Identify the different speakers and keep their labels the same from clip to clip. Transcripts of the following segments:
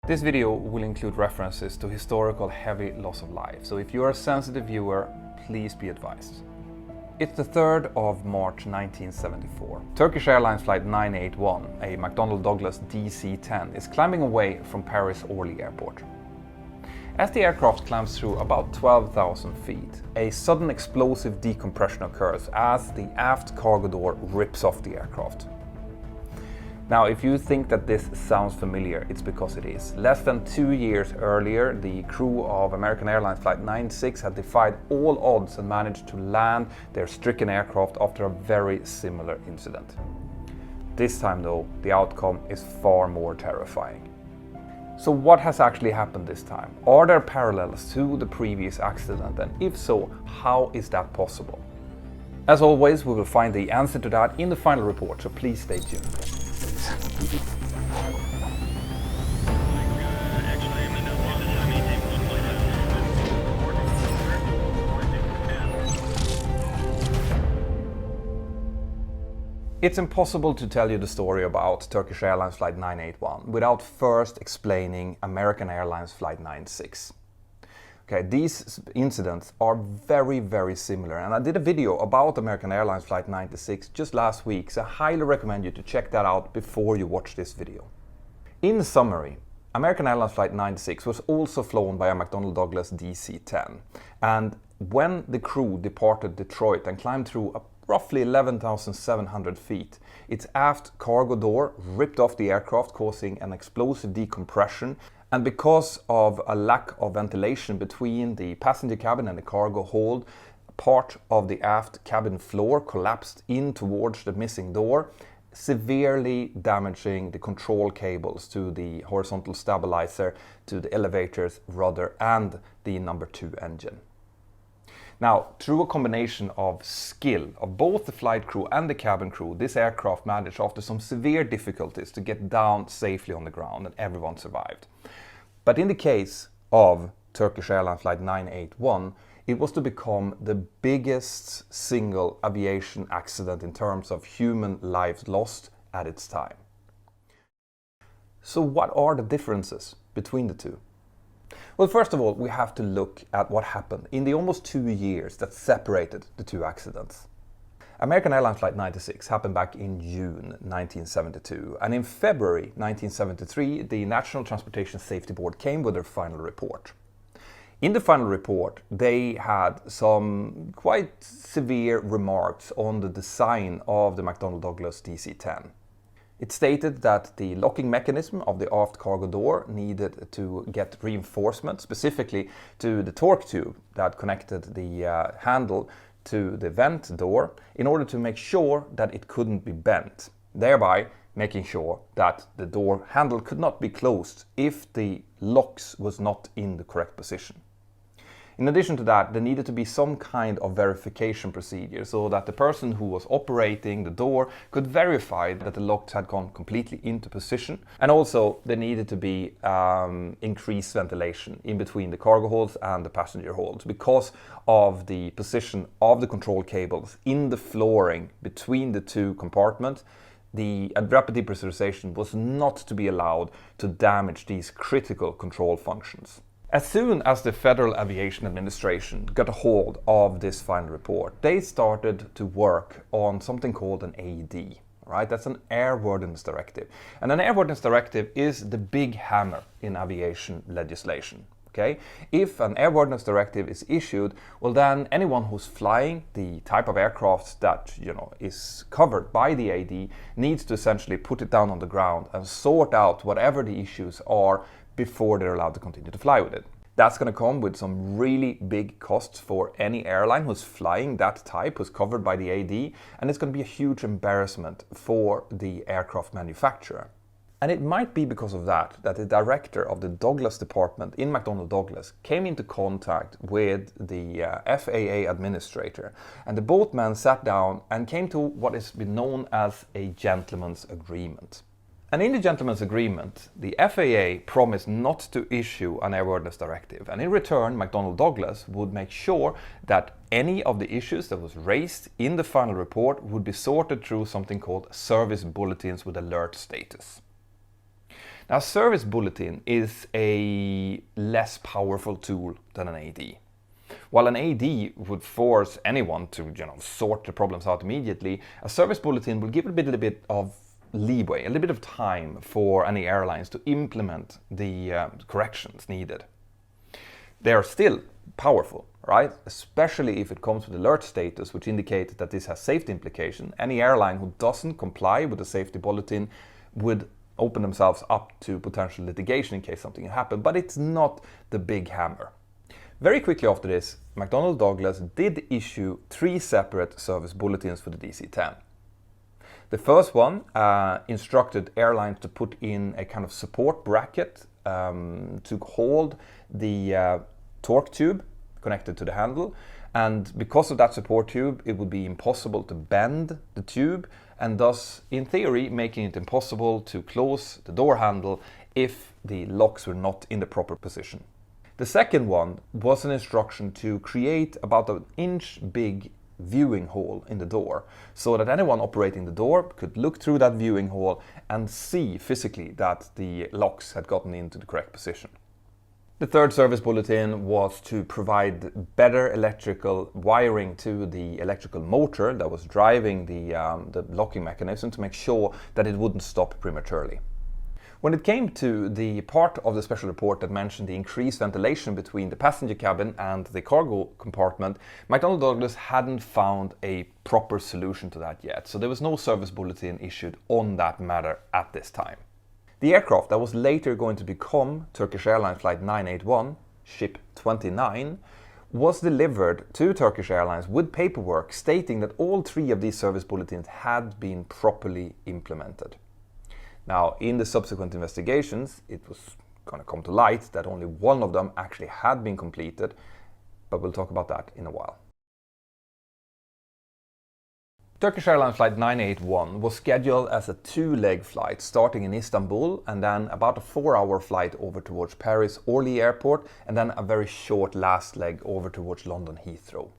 Speaker 1: This video will include references to historical heavy loss of life, so if you are a sensitive viewer, please be advised. It's the 3rd of March 1974. Turkish Airlines Flight 981, a McDonnell Douglas DC-10, is climbing away from Paris Orly Airport. As the aircraft climbs through about 12,000 feet, a sudden explosive decompression occurs as the aft cargo door rips off the aircraft. Now, if you think that this sounds familiar, it's because it is. Less than 2 years earlier, the crew of American Airlines Flight 96 had defied all odds and managed to land their stricken aircraft after a very similar incident. This time though, the outcome is far more terrifying. So what has actually happened this time? Are there parallels to the previous accident, and if so, how is that possible? As always, we will find the answer to that in the final report, so please stay tuned. It's impossible to tell you the story about Turkish Airlines Flight 981 without first explaining American Airlines Flight 96. Okay, these incidents are very similar, and I did a video about American Airlines Flight 96 just last week, so I highly recommend you to check that out before you watch this video. In summary, American Airlines Flight 96 was also flown by a McDonnell Douglas DC-10, and when the crew departed Detroit and climbed through roughly 11,700 feet, its aft cargo door ripped off the aircraft, causing an explosive decompression. And because of a lack of ventilation between the passenger cabin and the cargo hold, part of the aft cabin floor collapsed in towards the missing door, severely damaging the control cables to the horizontal stabilizer, to the elevator's rudder and the number 2 engine. Now, through a combination of skill of both the flight crew and the cabin crew, this aircraft managed after some severe difficulties to get down safely on the ground, and everyone survived. But in the case of Turkish Airlines Flight 981, it was to become the biggest single aviation accident in terms of human lives lost at its time. So what are the differences between the two? Well, first of all, we have to look at what happened in the almost 2 years that separated the two accidents. American Airlines Flight 96 happened back in June 1972, and in February 1973, the National Transportation Safety Board came with their final report. In the final report, they had some quite severe remarks on the design of the McDonnell Douglas DC-10. It stated that the locking mechanism of the aft cargo door needed to get reinforcement, specifically to the torque tube that connected the handle to the vent door, in order to make sure that it couldn't be bent, thereby making sure that the door handle could not be closed if the locks was not in the correct position. In addition to that, there needed to be some kind of verification procedure so that the person who was operating the door could verify that the locks had gone completely into position. And also there needed to be increased ventilation in between the cargo holds and the passenger holds because of the position of the control cables in the flooring between the two compartments. The rapid depressurization was not to be allowed to damage these critical control functions. As soon as the Federal Aviation Administration got a hold of this final report, they started to work on something called an AD. Right? That's an airworthiness directive. And an airworthiness directive is the big hammer in aviation legislation. Okay? If an airworthiness directive is issued, well then anyone who's flying the type of aircraft that is covered by the AD needs to essentially put it down on the ground and sort out whatever the issues are before they're allowed to continue to fly with it. That's going to come with some really big costs for any airline who's flying that type, who's covered by the AD, and it's going to be a huge embarrassment for the aircraft manufacturer. And it might be because of that the director of the Douglas department in McDonnell Douglas came into contact with the FAA administrator, and the both men sat down and came to what has been known as a gentleman's agreement. And in the gentleman's agreement, the FAA promised not to issue an airworthiness directive, and in return McDonnell Douglas would make sure that any of the issues that was raised in the final report would be sorted through something called service bulletins with alert status. Now, service bulletin is a less powerful tool than an AD. While an AD would force anyone to sort the problems out immediately, a service bulletin will give a little bit of leeway, a little bit of time for any airlines to implement the corrections needed. They are still powerful, right? Especially if it comes with alert status, which indicates that this has safety implication. Any airline who doesn't comply with the safety bulletin would open themselves up to potential litigation in case something happened, but it's not the big hammer. Very quickly after this, McDonnell Douglas did issue 3 separate service bulletins for the DC-10. The first one instructed airlines to put in a kind of support bracket to hold the torque tube connected to the handle, and because of that support tube it would be impossible to bend the tube, and thus in theory making it impossible to close the door handle if the locks were not in the proper position. The second one was an instruction to create about an inch big viewing hole in the door so that anyone operating the door could look through that viewing hole and see physically that the locks had gotten into the correct position. The third service bulletin was to provide better electrical wiring to the electrical motor that was driving the locking mechanism to make sure that it wouldn't stop prematurely. When it came to the part of the special report that mentioned the increased ventilation between the passenger cabin and the cargo compartment, McDonnell Douglas hadn't found a proper solution to that yet, so there was no service bulletin issued on that matter at this time. The aircraft that was later going to become Turkish Airlines Flight 981, Ship 29, was delivered to Turkish Airlines with paperwork stating that all 3 of these service bulletins had been properly implemented. Now, in the subsequent investigations, it was going to come to light that only 1 of them actually had been completed, but we'll talk about that in a while. Turkish Airlines Flight 981 was scheduled as a 2-leg flight starting in Istanbul and then about a 4-hour flight over towards Paris Orly Airport and then a very short last leg over towards London Heathrow.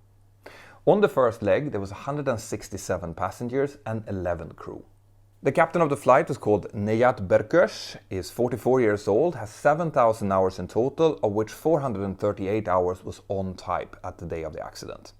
Speaker 1: On the first leg there was 167 passengers and 11 crew. The captain of the flight was called Nejat Berköş, is 44 years old, has 7,000 hours in total, of which 438 hours was on type at the day of the accident.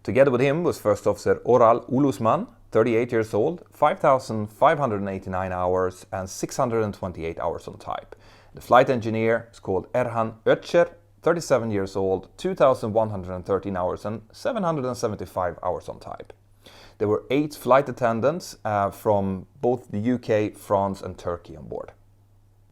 Speaker 1: Together with him was First Officer Oral Ulusman, 38 years old, 5,589 hours and 628 hours on type. The flight engineer is called Erhan Öçer, 37 years old, 2,113 hours and 775 hours on type. There were 8 flight attendants from both the UK, France and Turkey on board.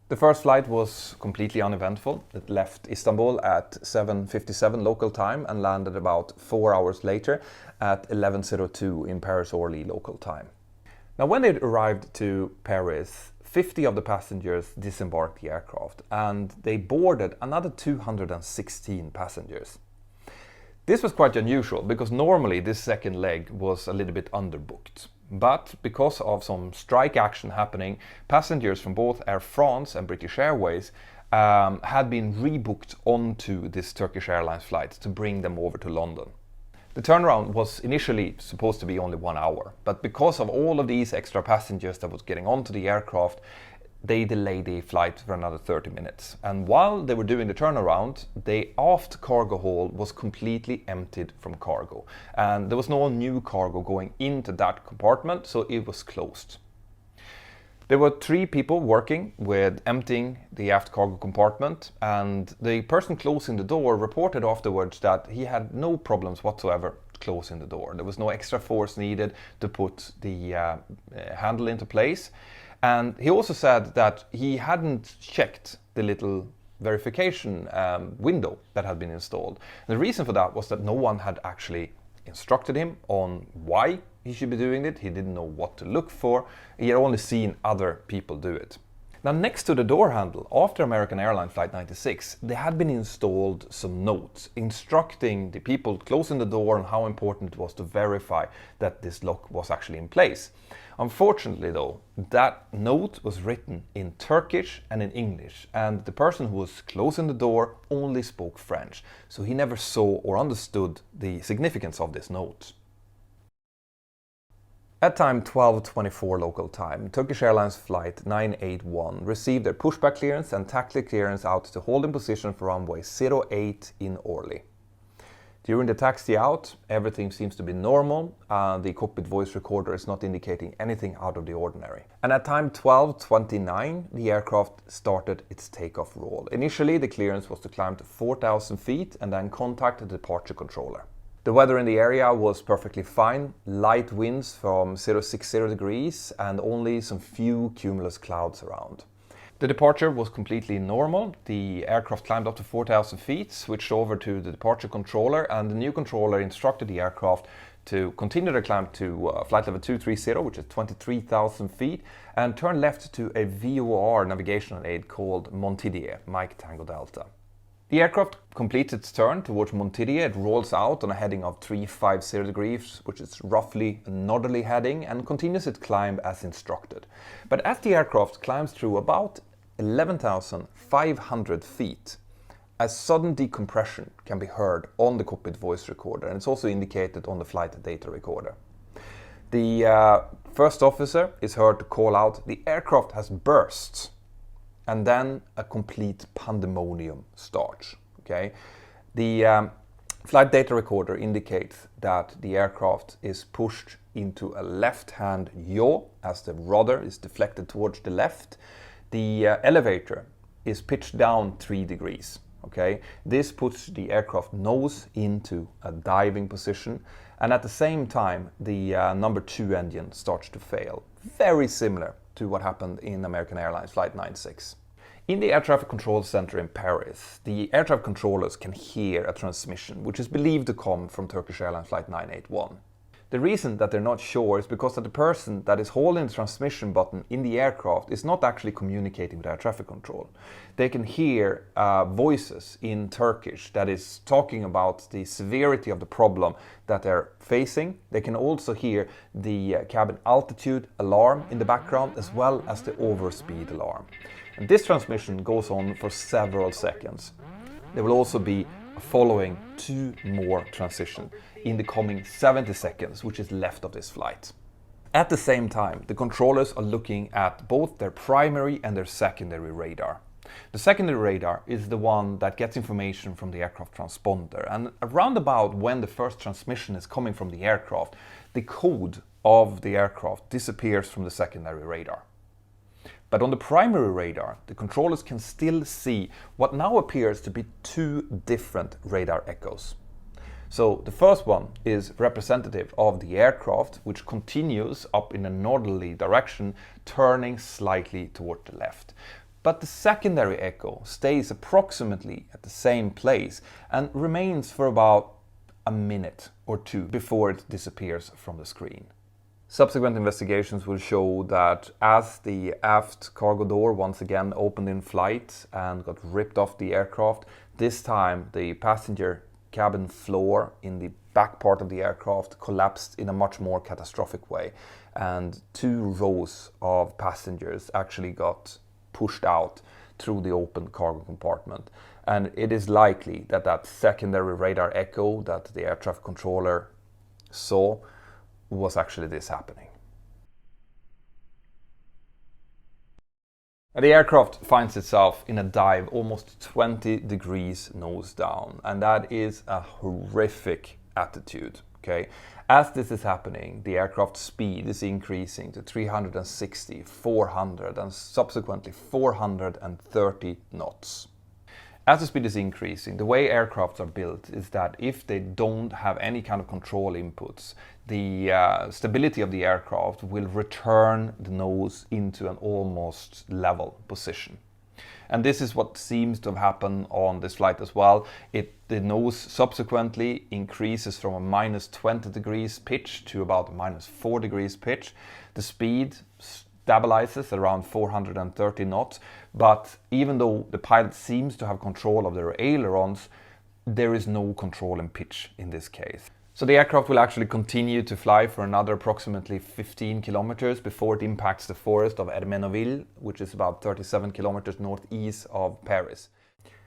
Speaker 1: The first flight was completely uneventful. It left Istanbul at 7:57 local time and landed about 4 hours later at 11:02 in Paris Orly local time. Now, when they arrived to Paris, 50 of the passengers disembarked the aircraft and they boarded another 216 passengers. This was quite unusual because normally this second leg was a little bit underbooked. But because of some strike action happening, passengers from both Air France and British Airways had been rebooked onto this Turkish Airlines flight to bring them over to London. The turnaround was initially supposed to be only 1 hour, but because of all of these extra passengers that was getting onto the aircraft, they delayed the flight for another 30 minutes. And while they were doing the turnaround, the aft cargo hold was completely emptied from cargo. And there was no new cargo going into that compartment, so it was closed. There were 3 people working with emptying the aft cargo compartment, and the person closing the door reported afterwards that he had no problems whatsoever closing the door. There was no extra force needed to put the handle into place. And he also said that he hadn't checked the little verification window that had been installed. And the reason for that was that no one had actually instructed him on why he should be doing it. He didn't know what to look for. He had only seen other people do it. Now, next to the door handle, after American Airlines Flight 96, there had been installed some notes instructing the people closing the door on how important it was to verify that this lock was actually in place. Unfortunately though, that note was written in Turkish and in English, and the person who was closing the door only spoke French, so he never saw or understood the significance of this note. At time 12:24 local time, Turkish Airlines flight 981 received their pushback clearance and tactic clearance out to hold in position for runway 08 in Orly. During the taxi out, everything seems to be normal. The cockpit voice recorder is not indicating anything out of the ordinary. And at time 12:29, the aircraft started its takeoff roll. Initially, the clearance was to climb to 4,000 feet and then contact the departure controller. The weather in the area was perfectly fine, light winds from 060 degrees and only some few cumulus clouds around. The departure was completely normal. The aircraft climbed up to 4,000 feet, switched over to the departure controller, and the new controller instructed the aircraft to continue the climb to flight level 230, which is 23,000 feet, and turn left to a VOR navigational aid called Montidier, Mike Tango Delta. The aircraft completes its turn towards Montidier. It rolls out on a heading of 350 degrees, which is roughly a northerly heading, and continues its climb as instructed. But as the aircraft climbs through about 11,500 feet, a sudden decompression can be heard on the cockpit voice recorder, and it's also indicated on the flight data recorder. The first officer is heard to call out, "The aircraft has burst." And then a complete pandemonium starts. Okay, the flight data recorder indicates that the aircraft is pushed into a left-hand yaw as the rudder is deflected towards the left. The elevator is pitched down 3 degrees. Okay, this puts the aircraft nose into a diving position, and at the same time, the number 2 engine starts to fail. Very similar to what happened in American Airlines Flight 96. In the air traffic control center in Paris, the air traffic controllers can hear a transmission, which is believed to come from Turkish Airlines Flight 981. The reason that they're not sure is because that the person that is holding the transmission button in the aircraft is not actually communicating with air traffic control. They can hear voices in Turkish that is talking about the severity of the problem that they're facing. They can also hear the cabin altitude alarm in the background, as well as the overspeed alarm. And this transmission goes on for several seconds. There will also be a following 2 more transitions in the coming 70 seconds, which is left of this flight. At the same time, the controllers are looking at both their primary and their secondary radar. The secondary radar is the one that gets information from the aircraft transponder, and around about when the first transmission is coming from the aircraft, the code of the aircraft disappears from the secondary radar. But on the primary radar, the controllers can still see what now appears to be 2 different radar echoes. So the first one is representative of the aircraft, which continues up in a northerly direction, turning slightly toward the left. But the secondary echo stays approximately at the same place and remains for about a minute or 2 before it disappears from the screen. Subsequent investigations will show that as the aft cargo door once again opened in flight and got ripped off the aircraft, this time the passenger cabin floor in the back part of the aircraft collapsed in a much more catastrophic way, and 2 rows of passengers actually got pushed out through the open cargo compartment. And it is likely that that secondary radar echo that the air traffic controller saw was actually this happening. The aircraft finds itself in a dive almost 20 degrees nose down, and that is a horrific attitude. Okay, as this is happening, the aircraft speed is increasing to 360, 400, and subsequently 430 knots. As the speed is increasing, the way aircrafts are built is that if they don't have any kind of control inputs, the stability of the aircraft will return the nose into an almost level position. And this is what seems to have happened on this flight as well. The nose subsequently increases from a minus 20 degrees pitch to about a minus 4 degrees pitch. The speed stabilizes around 430 knots, but even though the pilot seems to have control of their ailerons, there is no control in pitch in this case. So the aircraft will actually continue to fly for another approximately 15 kilometers before it impacts the forest of Ermenonville, which is about 37 kilometers northeast of Paris.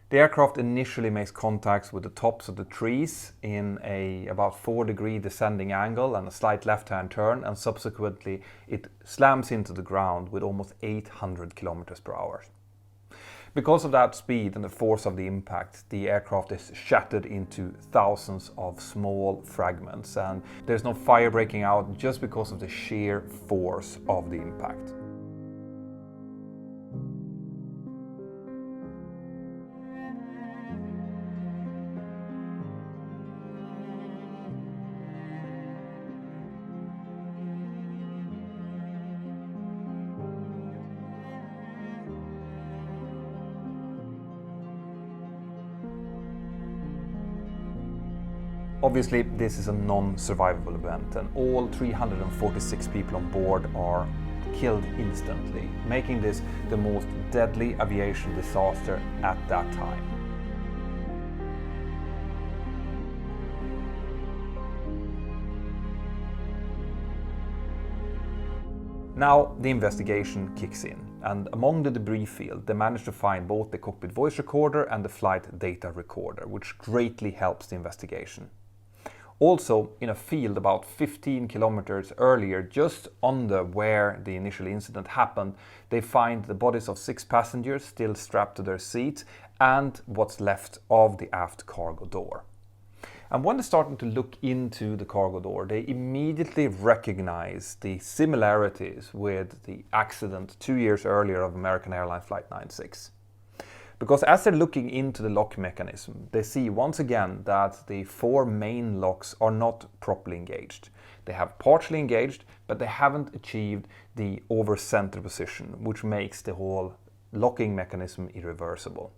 Speaker 1: The aircraft initially makes contacts with the tops of the trees in a about 4-degree descending angle and a slight left-hand turn, and subsequently it slams into the ground with almost 800 kilometers per hour. Because of that speed and the force of the impact, the aircraft is shattered into thousands of small fragments, and there's no fire breaking out just because of the sheer force of the impact. Obviously, this is a non-survivable event, and all 346 people on board are killed instantly, making this the most deadly aviation disaster at that time. Now the investigation kicks in, and among the debris field they managed to find both the cockpit voice recorder and the flight data recorder, which greatly helps the investigation. Also, in a field about 15 kilometers earlier, just under where the initial incident happened, they find the bodies of 6 passengers still strapped to their seats and what's left of the aft cargo door. And when they're starting to look into the cargo door, they immediately recognize the similarities with the accident 2 years earlier of American Airlines Flight 96. Because as they're looking into the lock mechanism, they see once again that the 4 main locks are not properly engaged. They have partially engaged, but they haven't achieved the over-center position, which makes the whole locking mechanism irreversible.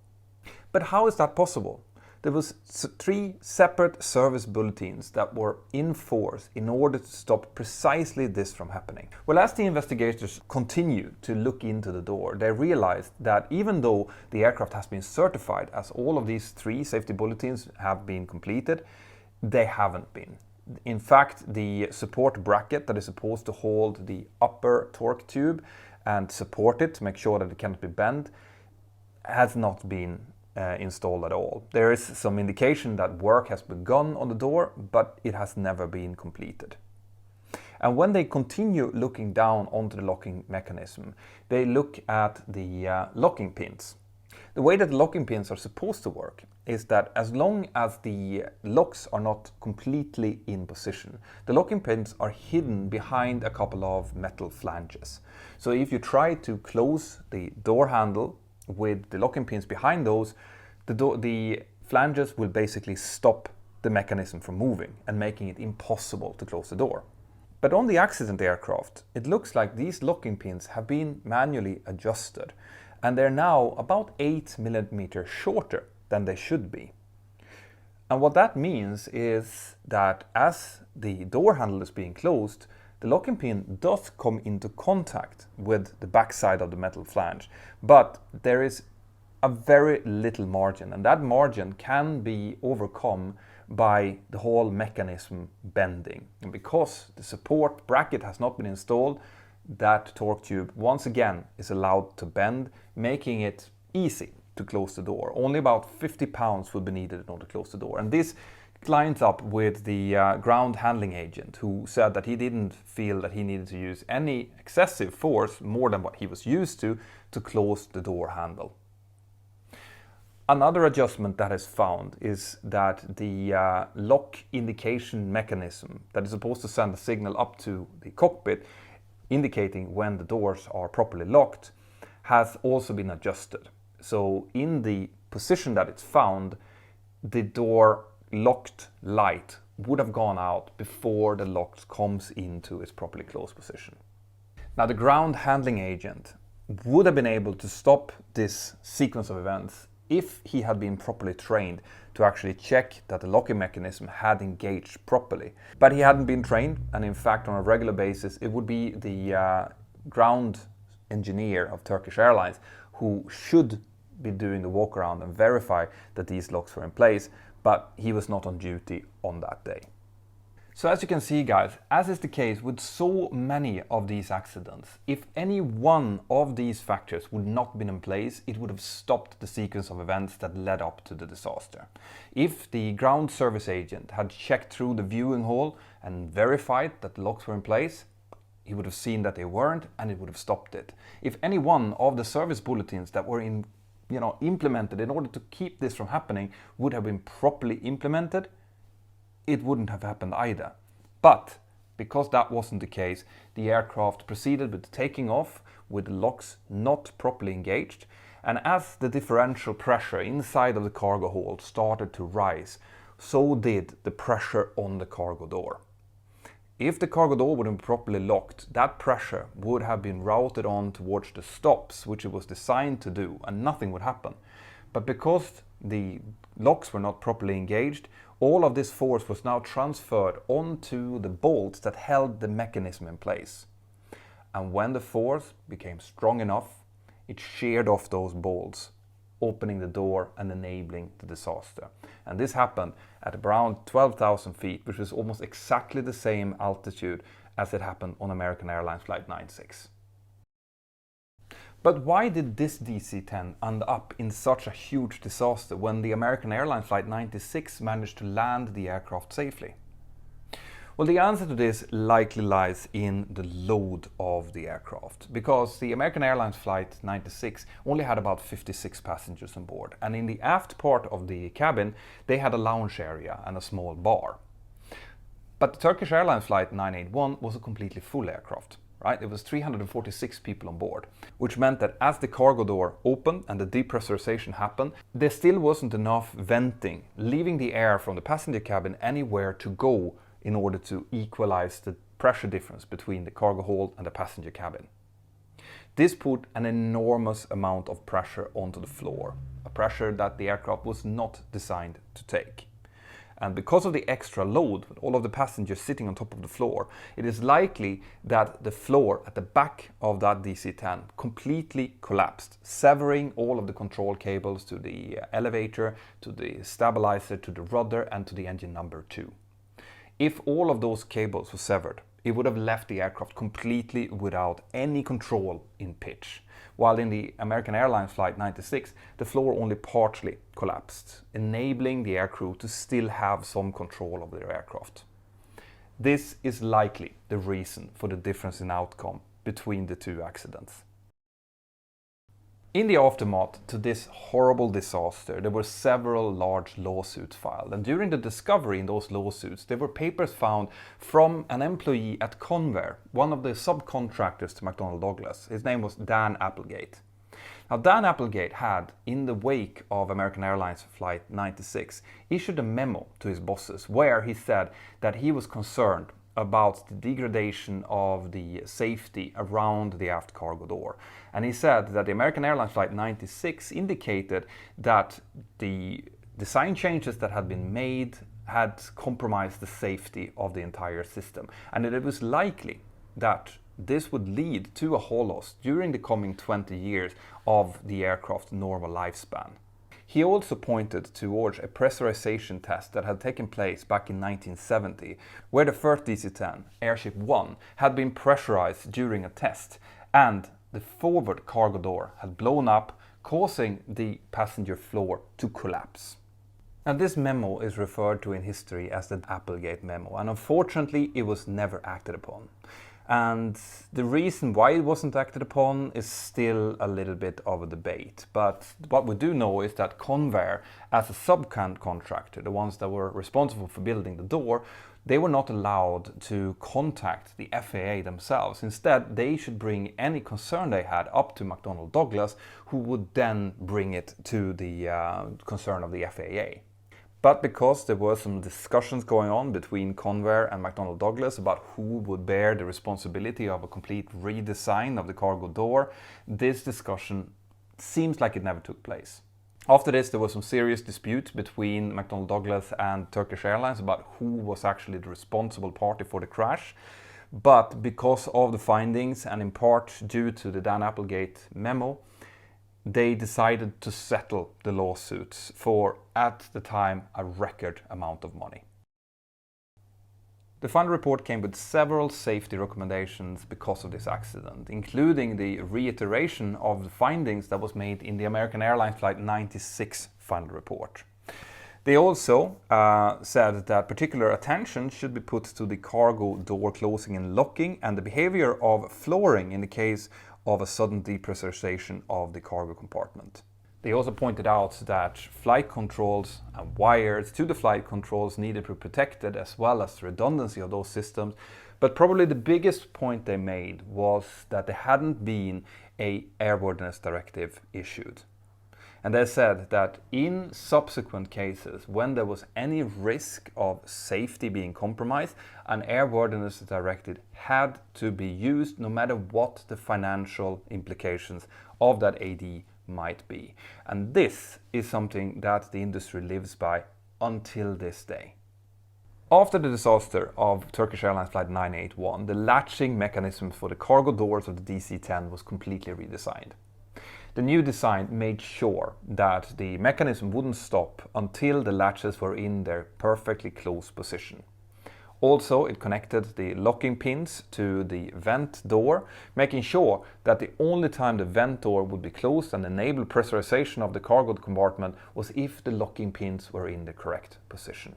Speaker 1: But how is that possible? There was 3 separate service bulletins that were in force in order to stop precisely this from happening. Well, as the investigators continued to look into the door, they realized that even though the aircraft has been certified, as all of these 3 safety bulletins have been completed, they haven't been. In fact, the support bracket that is supposed to hold the upper torque tube and support it to make sure that it cannot be bent has not been installed at all. There is some indication that work has begun on the door, but it has never been completed. And when they continue looking down onto the locking mechanism, they look at the locking pins. The way that the locking pins are supposed to work is that as long as the locks are not completely in position, the locking pins are hidden behind a couple of metal flanges. So if you try to close the door handle with the locking pins behind those, the flanges will basically stop the mechanism from moving and making it impossible to close the door. But on the accident aircraft, it looks like these locking pins have been manually adjusted, and they're now about 8 millimeters shorter than they should be. And what that means is that as the door handle is being closed, the locking pin does come into contact with the backside of the metal flange, but there is a very little margin, and that margin can be overcome by the whole mechanism bending. And because the support bracket has not been installed, that torque tube once again is allowed to bend, making it easy to close the door. Only about 50 pounds would be needed in order to close the door. And this lines up with the ground handling agent, who said that he didn't feel that he needed to use any excessive force more than what he was used to close the door handle. Another adjustment that is found is that the lock indication mechanism that is supposed to send a signal up to the cockpit indicating when the doors are properly locked has also been adjusted. So in the position that it's found, the door locked light would have gone out before the lock comes into its properly closed position. Now, the ground handling agent would have been able to stop this sequence of events if he had been properly trained to actually check that the locking mechanism had engaged properly. But he hadn't been trained, and in fact on a regular basis it would be the ground engineer of Turkish Airlines who should be doing the walk around and verify that these locks were in place, but he was not on duty on that day. So as you can see guys, as is the case with so many of these accidents, if any one of these factors would not been in place, it would have stopped the sequence of events that led up to the disaster. If the ground service agent had checked through the viewing hall and verified that the locks were in place, he would have seen that they weren't and it would have stopped it. If any one of the service bulletins that were implemented in order to keep this from happening would have been properly implemented, it wouldn't have happened either. But because that wasn't the case, the aircraft proceeded with taking off with the locks not properly engaged, and as the differential pressure inside of the cargo hold started to rise, so did the pressure on the cargo door. If the cargo door would have been properly locked, that pressure would have been routed on towards the stops, which it was designed to do, and nothing would happen. But because the locks were not properly engaged, all of this force was now transferred onto the bolts that held the mechanism in place. And when the force became strong enough, it sheared off those bolts, opening the door and enabling the disaster. And this happened at around 12,000 feet, which was almost exactly the same altitude as it happened on American Airlines Flight 96. But why did this DC-10 end up in such a huge disaster when the American Airlines Flight 96 managed to land the aircraft safely? Well, the answer to this likely lies in the load of the aircraft, because the American Airlines Flight 96 only had about 56 passengers on board, and in the aft part of the cabin they had a lounge area and a small bar. But the Turkish Airlines Flight 981 was a completely full aircraft. Right? It was 346 people on board, which meant that as the cargo door opened and the depressurization happened, there still wasn't enough venting, leaving the air from the passenger cabin anywhere to go in order to equalize the pressure difference between the cargo hold and the passenger cabin. This put an enormous amount of pressure onto the floor, a pressure that the aircraft was not designed to take. And because of the extra load, with all of the passengers sitting on top of the floor, it is likely that the floor at the back of that DC-10 completely collapsed, severing all of the control cables to the elevator, to the stabilizer, to the rudder, and to the engine number 2. If all of those cables were severed, it would have left the aircraft completely without any control in pitch. While in the American Airlines Flight 96, the floor only partially collapsed, enabling the aircrew to still have some control of their aircraft. This is likely the reason for the difference in outcome between the two accidents. In the aftermath to this horrible disaster, there were several large lawsuits filed, and during the discovery in those lawsuits, there were papers found from an employee at Convair, one of the subcontractors to McDonnell Douglas. His name was Dan Applegate. Now, Dan Applegate had, in the wake of American Airlines Flight 96, issued a memo to his bosses where he said that he was concerned about the degradation of the safety around the aft cargo door. And he said that the American Airlines Flight 96 indicated that the design changes that had been made had compromised the safety of the entire system, and that it was likely that this would lead to a hull loss during the coming 20 years of the aircraft's normal lifespan. He also pointed towards a pressurization test that had taken place back in 1970, where the first DC-10, Airship 1, had been pressurized during a test, and the forward cargo door had blown up, causing the passenger floor to collapse. And this memo is referred to in history as the Applegate memo, and unfortunately it was never acted upon. And the reason why it wasn't acted upon is still a little bit of a debate. But what we do know is that Convair, as a subcontractor, the ones that were responsible for building the door, they were not allowed to contact the FAA themselves. Instead, they should bring any concern they had up to McDonnell Douglas, who would then bring it to the concern of the FAA. But because there were some discussions going on between Convair and McDonnell Douglas about who would bear the responsibility of a complete redesign of the cargo door, this discussion seems like it never took place. After this, there was some serious dispute between McDonnell Douglas and Turkish Airlines about who was actually the responsible party for the crash. But because of the findings, and in part due to the Dan Applegate memo, they decided to settle the lawsuits for, at the time, a record amount of money. The fund report came with several safety recommendations because of this accident, including the reiteration of the findings that was made in the American Airlines Flight 96 fund report. They also said that particular attention should be put to the cargo door closing and locking and the behavior of flooring in the case of a sudden depressurization of the cargo compartment. They also pointed out that flight controls and wires to the flight controls needed to be protected, as well as the redundancy of those systems. But probably the biggest point they made was that there hadn't been an airworthiness directive issued. And they said that in subsequent cases, when there was any risk of safety being compromised, an airworthiness directive had to be used no matter what the financial implications of that AD might be. And this is something that the industry lives by until this day. After the disaster of Turkish Airlines Flight 981, the latching mechanism for the cargo doors of the DC-10 was completely redesigned. The new design made sure that the mechanism wouldn't stop until the latches were in their perfectly closed position. Also, it connected the locking pins to the vent door, making sure that the only time the vent door would be closed and enable pressurization of the cargo compartment was if the locking pins were in the correct position.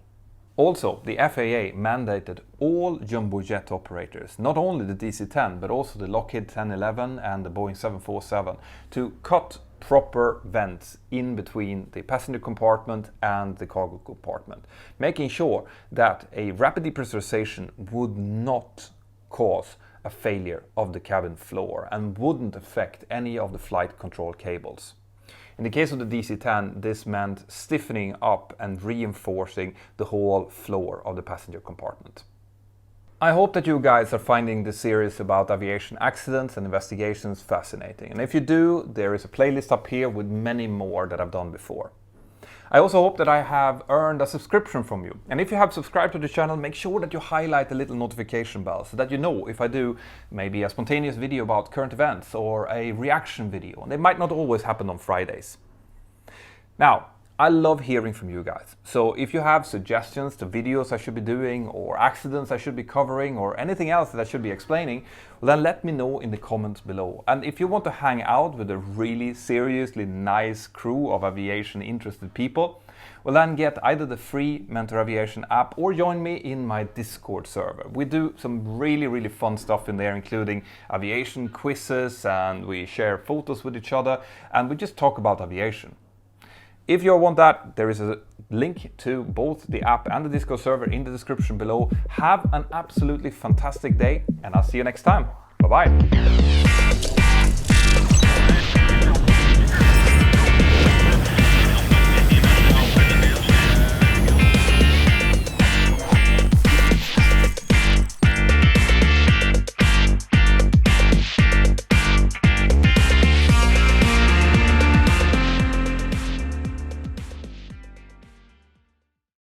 Speaker 1: Also, the FAA mandated all jumbo jet operators, not only the DC-10 but also the Lockheed 1011 and the Boeing 747, to cut proper vents in between the passenger compartment and the cargo compartment, making sure that a rapid depressurization would not cause a failure of the cabin floor and wouldn't affect any of the flight control cables. In the case of the DC-10, this meant stiffening up and reinforcing the whole floor of the passenger compartment. I hope that you guys are finding this series about aviation accidents and investigations fascinating. And if you do, there is a playlist up here with many more that I've done before. I also hope that I have earned a subscription from you. And if you have subscribed to the channel, make sure that you highlight the little notification bell so that you know if I do maybe a spontaneous video about current events or a reaction video. And they might not always happen on Fridays. Now, I love hearing from you guys. So if you have suggestions to videos I should be doing or accidents I should be covering or anything else that I should be explaining, well, then let me know in the comments below. And if you want to hang out with a really seriously nice crew of aviation interested people, well, then get either the free Mentour Aviation app or join me in my Discord server. We do some really fun stuff in there, including aviation quizzes, and we share photos with each other, and we just talk about aviation. If you want that, there is a link to both the app and the Discord server in the description below. Have an absolutely fantastic day, and I'll see you next time. Bye-bye.